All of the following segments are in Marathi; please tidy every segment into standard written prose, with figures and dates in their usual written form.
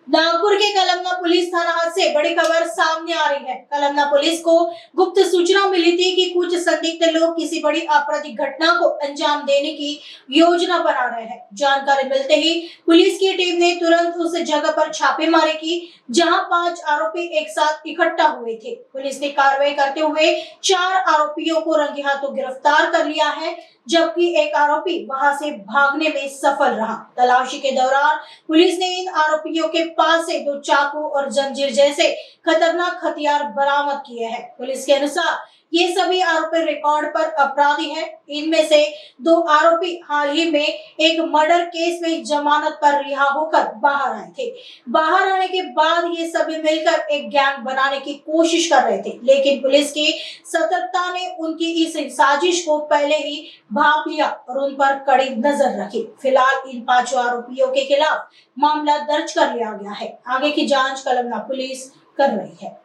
नागपुर के कलमना पुलिस थाना से बड़ी खबर सामने आ रही है। कलमना पुलिस को गुप्त सूचना मिली थी कि कुछ संदिग्ध लोग किसी बड़ी आपराधिक घटना को अंजाम देने की योजना बना रहे हैं। जानकारी मिलते ही पुलिस की टीम ने तुरंत उस जगह पर छापेमारी की, जहां 5 आरोपी एक साथ इकट्ठा हुए थे। पुलिस ने कार्रवाई करते हुए 4 आरोपियों को रंगे हाथों गिरफ्तार कर लिया है, जबकि एक आरोपी वहां से भागने में सफल रहा। तलाशी के दौरान पुलिस ने इन आरोपियों के पास से 2 चाकू और जंजीर जैसे खतरनाक हथियार बरामद किए हैं। पुलिस के अनुसार ये सभी आरोपी रिकॉर्ड पर अपराधी हैं। इनमें से 2 आरोपी हाल ही में एक मर्डर केस में जमानत पर रिहा होकर बाहर आए थे। बाहर आने के बाद ये सभी मिलकर एक गैंग बनाने की कोशिश कर रहे थे, लेकिन पुलिस की सतर्कता ने उनकी इस साजिश को पहले ही भांप लिया और उन पर कड़ी नजर रखी। फिलहाल इन 5 आरोपियों के खिलाफ मामला दर्ज कर लिया गया है। आगे की जांच कलमना पुलिस कर रही है।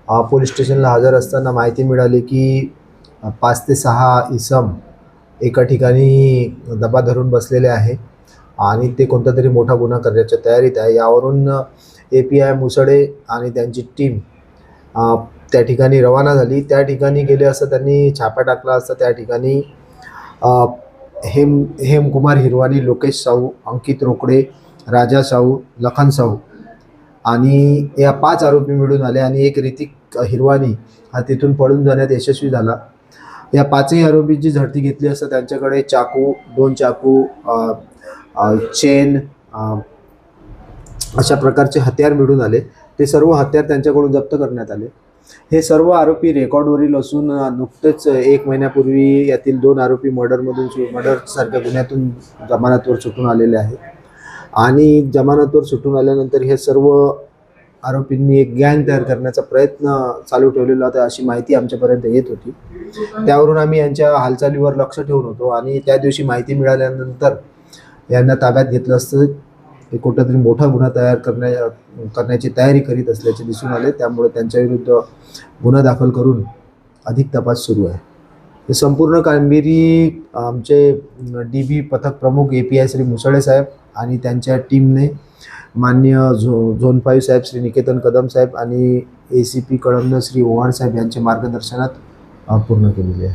पोलीस स्टेशनला हजर असताना माहिती मिळाली की 5 ते 6 इसम एका ठिकाणी दबा धरून बसलेले आहे आणि ते कोणता तरी मोठा गुन्हा करण्याच्या तयारीत आहे। यावरून API मुसळे आणि त्यांची टीम त्या ठिकाणी रवाना झाली। त्या ठिकाणी गेले असता त्यांनी छापा टाकला असता त्या ठिकाणी हेमकुमार हिरवानी, लोकेश साहू, अंकित रोकडे, राजा साहू, लखन साहू आणि या 5 आरोपी मिळून आले आणि एक ऋतिक हिरवानी हा तिथून पळून जाण्यात यशस्वी झाला। या 5ही आरोपींची झडती घेतली असता त्यांच्याकडे चाकू, 2 चाकू, चेन अशा प्रकारचे हत्यार मिळून आले। ते सर्व हत्यार त्यांच्याकडून जप्त करण्यात आले। हे सर्व आरोपी रेकॉर्डवरील असून नुकतेच 1 महिन्यापूर्वी यातील 2 आरोपी मर्डर सारख्या गुन्ह्यातून जमानतवर सुटून आलेले आहेत आणि जमानतवर सुटून आल्यानंतर हे सर्व आरोपींनी एक गँग तयार करण्याचा प्रयत्न चालू ठेवलेला होता, अशी माहिती आमच्यापर्यंत येत होती। त्यावरून आम्ही यांच्या हालचालीवर लक्ष ठेवून होतो आणि त्या दिवशी माहिती मिळाल्यानंतर यांना ताब्यात घेतलं असतं। हे कुठेतरी मोठा गुन्हा तयार करण्याची तयारी करीत असल्याचे दिसून आले। त्यामुळे त्यांच्या विरुद्ध गुन्हा दाखल करून अधिक तपास सुरू आहे। हे संपूर्ण कामगिरी आमचे DB पथक प्रमुख API श्री मुसळे साहेब आणि त्यांच्या टीमने माननीय झोन 5 साहेब श्री निकेतन कदम साहेब आणि ACP कळमना श्री ओवाण साहेब यांच्या मार्गदर्शनात पूर्ण केलेली आहे।